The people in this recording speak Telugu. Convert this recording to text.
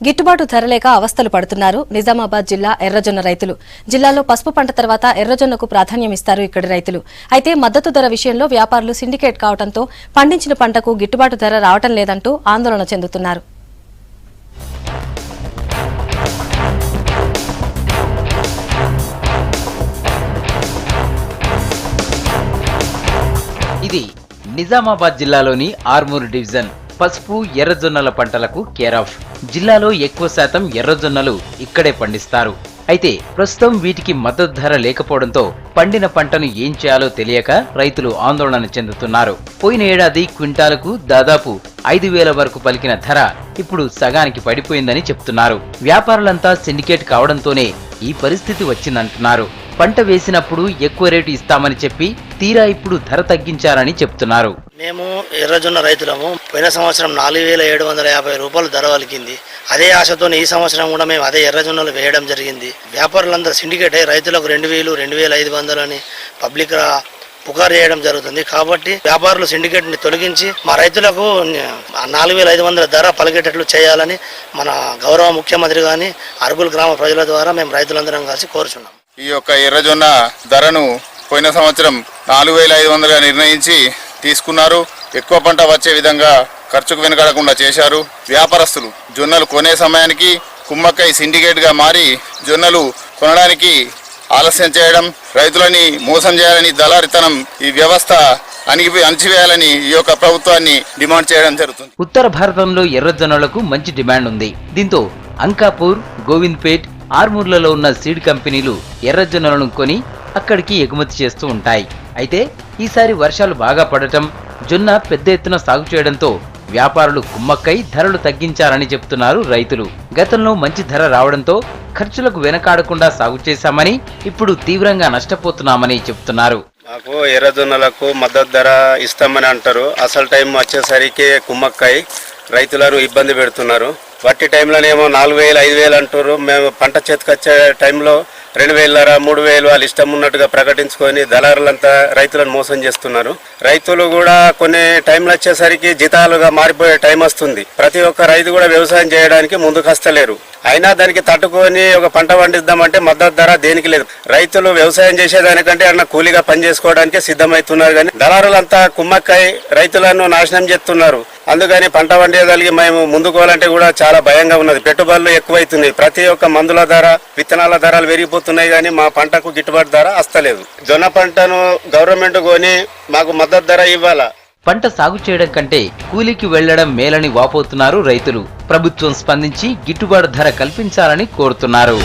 గిట్టుబాటు ధర లేక అవస్థలు పడుతున్నారు నిజామాబాద్ జిల్లా ఎర్రజొన్న రైతులు. జిల్లాలో పసుపు పంట తర్వాత ఎర్రజొన్నకు ప్రాధాన్యం ఇస్తారు ఇక్కడి రైతులు. అయితే మద్దతు ధర విషయంలో వ్యాపారులు సిండికేట్ కావడంతో పండించిన పంటకు గిట్టుబాటు ధర రావటం లేదంటూ ఆందోళన చెందుతున్నారు. ఇది నిజామాబాద్ జిల్లాలోని ఆర్మూర్ డివిజన్. పసుపు ఎర్రజొన్నల పంటలకు కేర్ ఆఫ్. జిల్లాలో ఎక్కువ శాతం ఎర్రజొన్నలు ఇక్కడే పండిస్తారు. అయితే ప్రస్తుతం వీటికి మద్దతు ధర లేకపోవడంతో పండిన పంటను ఏం చేయాలో తెలియక రైతులు ఆందోళన చెందుతున్నారు. పోయిన ఏడాది క్వింటాలకు దాదాపు 5,000 వరకు పలికిన ధర ఇప్పుడు సగానికి పడిపోయిందని చెప్తున్నారు. వ్యాపారులంతా సిండికేట్ కావడంతోనే ఈ పరిస్థితి వచ్చిందంటున్నారు. పంట వేసినప్పుడు ఎక్కువ రేటు ఇస్తామని చెప్పి తీరా ఇప్పుడు ధర తగ్గించారని చెప్తున్నారు. మేము ఎర్రజొన్న రైతులము. పోయిన సంవత్సరం 4,750 రూపాయలు ధర వలికింది. అదే ఆశతో ఈ సంవత్సరం కూడా మేము అదే ఎర్రజొన్నలు వేయడం జరిగింది. వ్యాపారులందరూ సిండికేట్ అయ్యి రైతులకు 2,000, 2,500 అని పబ్లిక్ పుకారు చేయడం జరుగుతుంది. కాబట్టి వ్యాపారులు సిండికేట్ ని తొలగించి మా రైతులకు 4,500 ధర పలికేటట్లు చేయాలని మన గౌరవ ముఖ్యమంత్రి గాని అర్బుల్ గ్రామ ప్రజల ద్వారా మేము రైతులందరం కలిసి కోరుచున్నాం. ఈ యొక్క ఎర్రజొన్న ధరను పోయిన సంవత్సరం 4,500గా నిర్ణయించి తీసుకున్నారు. ఎక్కువ పంట వచ్చే విధంగా ఖర్చుకు వెనకడకుండా చేశారు. వ్యాపారస్తులు జొన్నలు కొనే సమయానికి కుమ్మక్కై సిండికేట్గా మారి జొన్నలు కొనడానికి ఆలస్యం చేయడం, రైతులని మోసం చేయాలని దళారితనం ఈ వ్యవస్థ అణచివేయాలని ఈ యొక్క ప్రభుత్వాన్ని డిమాండ్ చేయడం జరుగుతుంది. ఉత్తర భారతంలో ఎర్రజొన్నలకు మంచి డిమాండ్ ఉంది. దీంతో అంకాపూర్, గోవింద్పేట్, ఆర్మూర్లలో ఉన్న సీడ్ కంపెనీలు ఎర్రజొన్నలను కొని అక్కడికి ఎగుమతి చేస్తూ ఉంటాయి. అయితే ఈసారి వర్షాలు బాగా పడటం, జొన్న పెద్ద ఎత్తున సాగు చేయడంతో వ్యాపారులు కుమ్మక్కై ధరలు తగ్గించారని చెప్తున్నారు రైతులు. గతంలో మంచి ధర రావడంతో ఖర్చులకు వెనకాడకుండా సాగు చేశామని ఇప్పుడు తీవ్రంగా నష్టపోతున్నామని చెప్తున్నారు. మాకు ఎర్రజొన్నలకు మద్దతు ధర ఇస్తామని అంటారు. అసలు టైం వచ్చేసరికి కుమ్మక్కై రైతులను ఇబ్బంది పెడుతున్నారు. వట్టి టైంలోనేమో 4,000, 5,000 అంటారు. మేము పంట చేతికొచ్చే టైంలో 2,000, 3,000 వాళ్ళు ఇష్టం ఉన్నట్టుగా ప్రకటించుకొని దళారులంతా రైతులను మోసం చేస్తున్నారు. రైతులు కూడా కొన్ని టైంలు వచ్చేసరికి జీతాలుగా మారిపోయే టైం వస్తుంది. ప్రతి ఒక్క రైతు కూడా వ్యవసాయం చేయడానికి ముందుకు వస్తలేరు. అయినా దానికి తట్టుకొని ఒక పంట పండిద్దామంటే మద్దతు ధర దేనికి లేదు. రైతులు వ్యవసాయం చేసేదానికంటే అన్న కూలీగా పని చేసుకోవడానికి సిద్ధమవుతున్నారు. కానీ దళారులంతా కుమ్మక్కై రైతులను నాశనం చేస్తున్నారు. అందుకని పంట పండేదానికి మేము ముందుకోవాలంటే కూడా చాలా భయంగా ఉన్నది. పెట్టుబడులు ఎక్కువైతున్నాయి. ప్రతి ఒక్క మందుల ధర, విత్తనాల ధరలు పెరిగిపోతున్నాయి. కానీ మా పంటకు గిట్టుబాటు ధర వస్తలేదు. జొన్న పంటను గవర్నమెంట్ కొని మాకు మద్దతు ధర ఇవ్వాలా. పంట సాగు చేయడం కంటే కూలీకి వెళ్లడం మేలని వాపోతున్నారు రైతులు. ప్రభుత్వం స్పందించి గిట్టుబాటు ధర కల్పించాలని కోరుతున్నారు.